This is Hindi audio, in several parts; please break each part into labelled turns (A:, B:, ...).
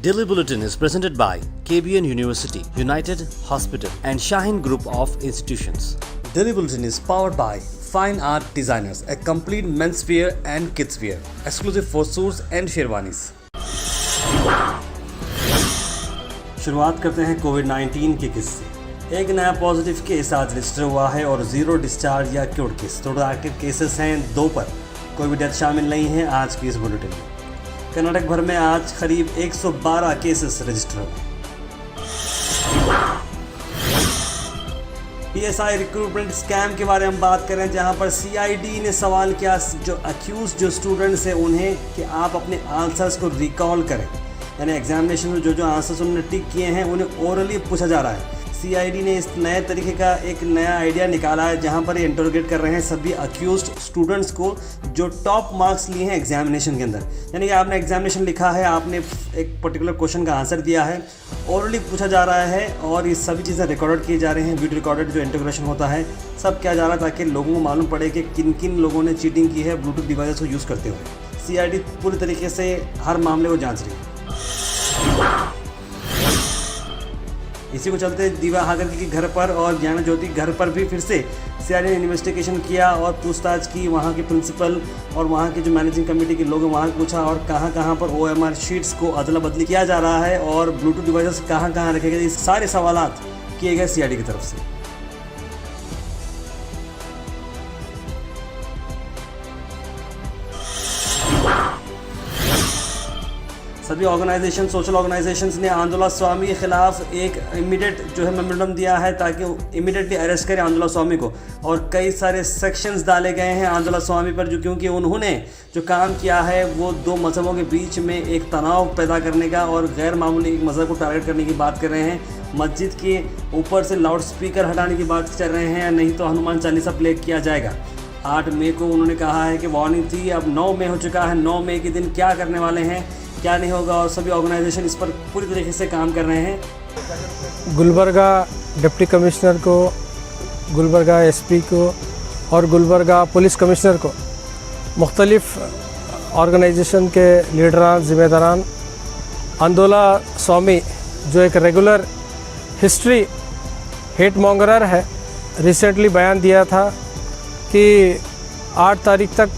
A: Daily Bulletin is presented by KBN University, United Hospital and Shaheen Group of Institutions. Daily Bulletin is powered by Fine Art Designers, a complete menswear and kidswear, exclusive for suits and sherwanis. शुरुआत करते हैं कोविड-19 के किस्से। एक नया पॉजिटिव केस आज रजिस्टर हुआ है और 0 डिस्चार्ज या cured case. Total active cases हैं 2 पर, कोई भी डेथ शामिल नहीं है आज की इस बुलेटिन में। कर्नाटक भर में आज करीब 112 केसेस रजिस्टर हुए। पीएसआई रिक्रूटमेंट स्कैम के बारे में बात करें, जहां पर सीआईडी ने सवाल किया जो अक्यूज जो स्टूडेंट्स हैं उन्हें कि आप अपने आंसर्स को रिकॉल करें, यानी एग्जामिनेशन में जो आंसर्स उन्होंने टिक किए हैं उन्हें ओरली पूछा जा रहा है। सीआईडी ने इस नए तरीके का एक नया आइडिया निकाला है, जहां पर ये इंटरोगेट कर रहे हैं सभी अक्यूज्ड स्टूडेंट्स को जो टॉप मार्क्स लिए हैं एग्जामिनेशन के अंदर। यानी कि आपने एग्जामिनेशन लिखा है, आपने एक पर्टिकुलर क्वेश्चन का आंसर दिया है, ओरली पूछा जा रहा है और ये सभी चीज़ें रिकॉर्डेड की जा रही हैं। वीडियो रिकॉर्डेड जो इंटीग्रेशन होता है सब किया जा रहा है ताकि लोगों को मालूम पड़े कि किन किन लोगों ने चीटिंग की है ब्लूटूथ डिवाइस को यूज़ करते हुए। सीआईडी पूरी तरीके से हर मामले को जाँच रही है। इसी को चलते दीवा हागर के घर पर और ज्ञान ज्योति घर पर भी फिर से सीआईडी ने इन्वेस्टिगेशन किया और पूछताछ की। वहाँ के प्रिंसिपल और वहाँ के जो मैनेजिंग कमेटी के लोग वहाँ पूछा और कहाँ पर OMR शीट्स को अदला बदली किया जा रहा है और ब्लूटूथ डिवाइसेस कहाँ रखे गए, ये सारे सवालात किए गए सीआईडी की तरफ से। सभी ऑर्गेनाइजेशन, सोशल ऑर्गेनाइजेशंस ने आंदोलन स्वामी के खिलाफ एक इमीडिएट जो है मेमोरेंडम दिया है ताकि इमीडिएटली अरेस्ट करें आंदोलन स्वामी को। और कई सारे सेक्शंस डाले गए हैं आंदोलन स्वामी पर जो क्योंकि उन्होंने जो काम किया है वो 2 मज़हबों के बीच में एक तनाव पैदा करने का और गैर मामूली एक मज़हब को टारगेट करने की बात कर रहे हैं। मस्जिद के ऊपर से लाउड स्पीकर हटाने की बात कर रहे हैं, नहीं तो हनुमान चालीसा प्ले किया जाएगा। 8 मई को उन्होंने कहा है कि वार्निंग थी, अब 9 मई हो चुका है। 9 मई के दिन क्या करने वाले हैं, क्या नहीं होगा, और सभी ऑर्गेनाइजेशन इस पर पूरी तरीके से काम कर रहे हैं।
B: गुलबर्गा डिप्टी कमिश्नर को, गुलबर्गा एसपी को और गुलबर्गा पुलिस कमिश्नर को मुख्तलिफ ऑर्गेनाइजेशन के लीडरान, ज़िम्मेदारान, आंदोला स्वामी जो एक रेगुलर हिस्ट्री हेट मॉन्गरर है, रिसेंटली बयान दिया था कि 8 तारीख तक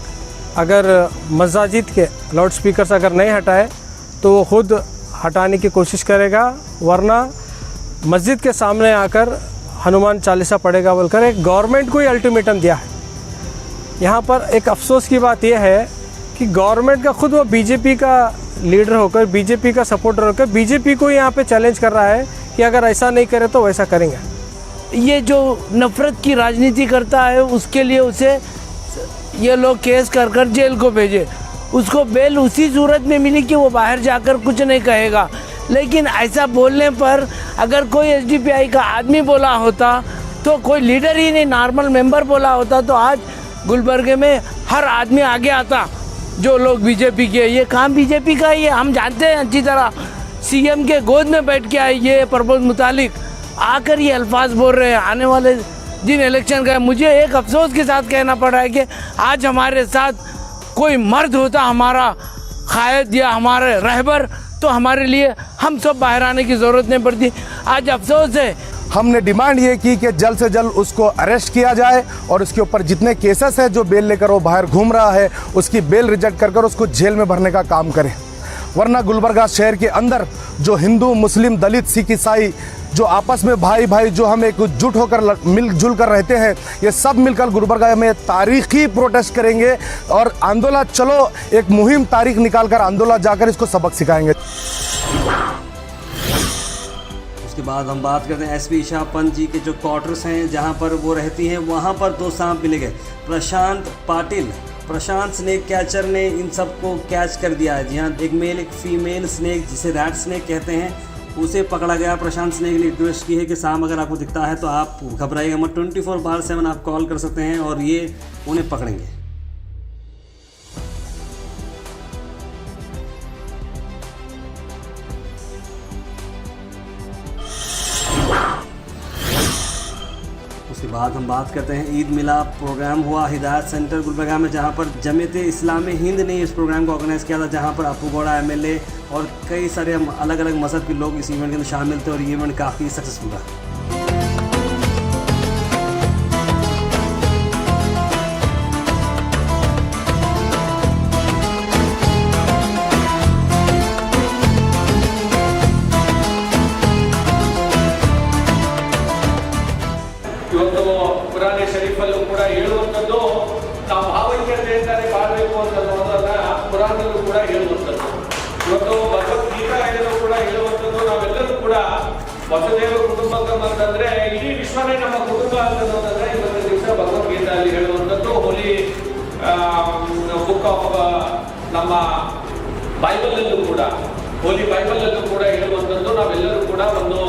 B: अगर मस्जिद के लाउड स्पीकर्स अगर नहीं हटाए तो वो खुद हटाने की कोशिश करेगा, वरना मस्जिद के सामने आकर हनुमान चालीसा पढ़ेगा बोलकर एक गवर्नमेंट को ही अल्टीमेटम दिया है। यहाँ पर एक अफसोस की बात यह है कि गवर्नमेंट का खुद वो बीजेपी का लीडर होकर, बीजेपी का सपोर्टर होकर बीजेपी को यहाँ पे चैलेंज कर रहा है कि अगर ऐसा नहीं करे तो वैसा करेंगे।
C: ये जो नफ़रत की राजनीति करता है उसके लिए उसे ये लोग केस कर जेल को भेजे। उसको बेल उसी सूरत में मिली कि वो बाहर जाकर कुछ नहीं कहेगा, लेकिन ऐसा बोलने पर अगर कोई SDPI का आदमी बोला होता तो कोई लीडर ही नहीं, नॉर्मल मेंबर बोला होता तो आज गुलबर्गे में हर आदमी आगे आता। जो लोग बीजेपी के, ये काम बीजेपी का ही है, हम जानते हैं अच्छी तरह। CM के गोद में बैठ के आए ये प्रपोज मुतालिक आकर ये अल्फाज बोल रहे हैं। आने वाले दिन इलेक्शन का मुझे एक अफसोस के साथ कहना पड़ रहा है कि आज हमारे साथ कोई मर्द होता, हमारा कायद या हमारे रहबर, तो हमारे लिए हम सब बाहर आने की ज़रूरत नहीं पड़ती। आज अफसोस है।
D: हमने डिमांड ये की कि जल्द से जल्द उसको अरेस्ट किया जाए और उसके ऊपर जितने केसेस हैं जो बेल लेकर वो बाहर घूम रहा है उसकी बेल रिजेक्ट कर उसको जेल में भरने का काम करें। वरना गुलबर्गा शहर के अंदर जो हिंदू, मुस्लिम, दलित, सिख, ईसाई जो आपस में भाई जो हम एकजुट होकर मिलजुल कर रहते हैं, ये सब मिलकर गुलबर्गा में तारीखी प्रोटेस्ट करेंगे और आंदोलन चलो एक मुहिम तारीख निकालकर आंदोलन जाकर इसको सबक सिखाएंगे।
A: उसके बाद हम बात करते हैं SP ईशा पंत जी के जो क्वार्टर्स हैं जहां पर वो रहती हैं, वहां पर 2 सांप मिले गए। प्रशांत पाटिल, प्रशांत स्नेक कैचर ने इन सबको कैच कर दिया है। जी हाँ, एक मेल एक फीमेल स्नेक जिसे रैट स्नेक कहते हैं उसे पकड़ा गया। प्रशांत स्नेक ने रिक्वेस्ट की है कि सांप अगर आपको दिखता है तो आप घबराइएगा मत, 24/7 आप कॉल कर सकते हैं और ये उन्हें पकड़ेंगे। उसके उसके बाद हम बात करते हैं ईद मिलाद प्रोग्राम हुआ हिदायत सेंटर गुलबर्गा में, जहां पर जमीयत इस्लामी हिंद ने इस प्रोग्राम को ऑर्गेनाइज़ किया था, जहां पर अपू गौड़ा MLA और कई सारे अलग अलग मज़हब के लोग इस इवेंट के अंदर शामिल थे और ये इवेंट काफ़ी सक्सेसफुल रहा।
E: ಇವತ್ತು ಕುರಾನ್ ಶರೀಫಲ್ಲೂ ಕೂಡ ಹೇಳುವಂಥದ್ದು ನಾವು ಭಾವೈಕ್ಯತೆಯಿಂದಾನೆ ಬಾಳಬೇಕು ಅನ್ನೋದನ್ನ ಕುರಾನಲ್ಲೂ ಕೂಡ ಹೇಳುವಂಥದ್ದು. ಇವತ್ತು ಭಗವದ್ಗೀತೆಯಲ್ಲೂ ಕೂಡ ಹೇಳುವಂಥದ್ದು ನಾವೆಲ್ಲರೂ ಕೂಡ ವಸುದೇವ ಕುಟುಂಬಕಂ ಅಂತಂದ್ರೆ ಇಡೀ ವಿಶ್ವನೇ ನಮ್ಮ ಕುಟುಂಬ ಅನ್ನೋದಂದ್ರೆ ಇವತ್ತು ದಿವಸ ಭಗವದ್ಗೀತೆಯಲ್ಲಿ ಹೇಳುವಂಥದ್ದು ಹೋಲಿ ಬುಕ್ ಆಫ್ ನಮ್ಮ ಬೈಬಲಲ್ಲೂ ಕೂಡ ಹೋಲಿ ಬೈಬಲಲ್ಲೂ ಕೂಡ ಹೇಳುವಂಥದ್ದು ನಾವೆಲ್ಲರೂ ಕೂಡ ಒಂದು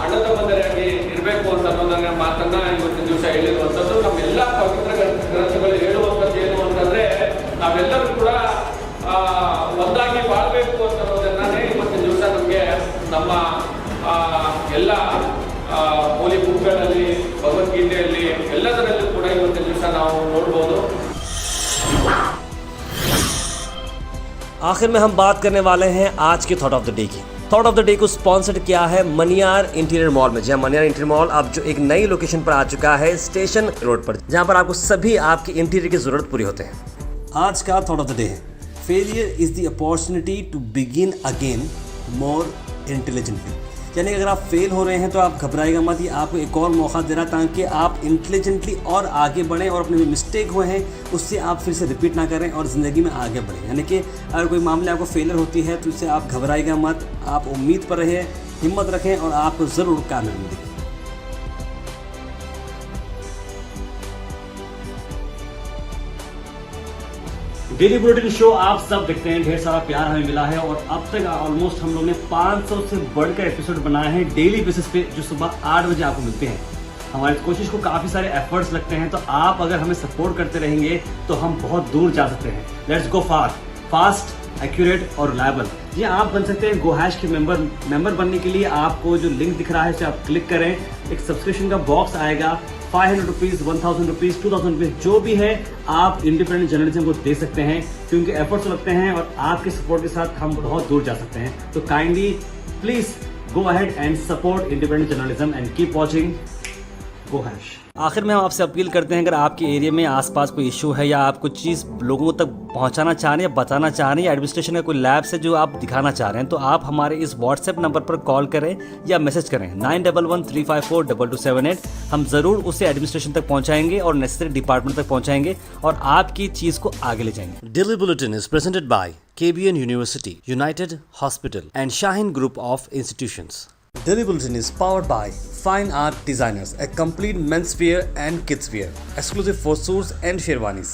E: ಅಣ್ಣತಮ್ಮಂದರಾಗಿ ಇರಬೇಕು ಅಂತ ಅನ್ನೋದನ್ನ ಮಾತನ್ನ ಇವತ್ತಿನ ದಿವಸ ಹೇಳಿರುವಂಥದ್ದು. ನಮ್ಮೆಲ್ಲ ಪವಿತ್ರ ಗ್ರಂಥಗಳು ಹೇಳುವಂಥದ್ದು ಏನು ಅಂತಂದ್ರೆ ನಾವೆಲ್ಲರೂ ಕೂಡ ಒಂದಾಗಿ ಬಾಳ್ಬೇಕು ಅಂತ ಅನ್ನೋದನ್ನೇ ಇವತ್ತಿನ ದಿವಸ ನಮಗೆ ನಮ್ಮ ಎಲ್ಲ ಹೋಲಿ ಬುಕ್ಗಳಲ್ಲಿ ಭಗವದ್ಗೀತೆಯಲ್ಲಿ ಎಲ್ಲದರಲ್ಲೂ ಕೂಡ ಇವತ್ತಿನ ದಿವಸ ನಾವು ನೋಡ್ಬೋದು.
A: आखिर में हम बात करने वाले हैं आज के थॉट ऑफ द डे की। थॉट ऑफ द डे को स्पॉन्सर्ड किया है मनियार इंटीरियर मॉल में। जहाँ मनियार इंटीरियर मॉल अब जो एक नई लोकेशन पर आ चुका है स्टेशन रोड पर, जहाँ पर आपको सभी आपके इंटीरियर की ज़रूरत पूरी होते हैं। आज का थॉट ऑफ द डे है failure is the opportunity to begin again more intelligently. यानी कि अगर आप फेल हो रहे हैं तो आप घबराइएगा मत, ये आपको एक और मौका दे रहा है ताकि आप इंटेलिजेंटली और आगे बढ़ें और अपने जो मिस्टेक हुए हैं उससे आप फिर से रिपीट ना करें और ज़िंदगी में आगे बढ़ें। यानी कि अगर कोई मामले आपको फेलियर होती है तो उससे आप घबराइएगा मत, आप उम्मीद पर रहिए, हिम्मत रखें और आपको ज़रूर कामयाबी मिलेगी। डेली बुलेटिन शो आप सब देखते हैं, ढेर सारा प्यार हमें मिला है और अब तक ऑलमोस्ट हम लोग ने 500 से बढ़कर एपिसोड बनाए हैं डेली बेसिस पे, जो सुबह 8 बजे आपको मिलते हैं। हमारी कोशिश को काफ़ी सारे एफर्ट्स लगते हैं, तो आप अगर हमें सपोर्ट करते रहेंगे तो हम बहुत दूर जा सकते हैं। लेट्स गो फास्ट, एक्यूरेट और रिलायबल। जी आप बन सकते हैं GoHash के मेंबर बनने के लिए आपको जो लिंक दिख रहा है उसे आप क्लिक करें, एक सब्सक्रिप्शन का बॉक्स आएगा, 500 रुपीज़, 1000 रुपीज़, 2000 रुपीज़ जो भी है आप इंडिपेंडेंट जर्नलिज्म को दे सकते हैं, क्योंकि एफर्ट्स लगते हैं और आपके सपोर्ट के साथ हम बहुत दूर जा सकते हैं। तो kindly please go ahead and support independent journalism and keep watching GoHash। आखिर में हम आपसे अपील करते हैं, अगर आपके एरिया में आसपास कोई इशू है या आप कुछ चीज़ लोगों तक पहुंचाना चाह रहे हैं या बताना चाह रहे हैं या एडमिनिस्ट्रेशन का कोई लैब से जो आप दिखाना चाह रहे हैं, तो आप हमारे इस व्हाट्सएप नंबर पर कॉल करें या मैसेज करें 9113542278। हम ज़रूर उसे एडमिनिस्ट्रेशन तक पहुंचाएंगे और नेसेसरी डिपार्टमेंट तक पहुंचाएंगे और आपकी चीज़ को आगे ले जाएंगे। Daily bulletin is presented by KBN University, United Hospital and Shaheen Group of Institutions. Daily Bulletin is powered by Fine Art Designers, a complete men's wear and kids wear, exclusive for suits and sherwanis.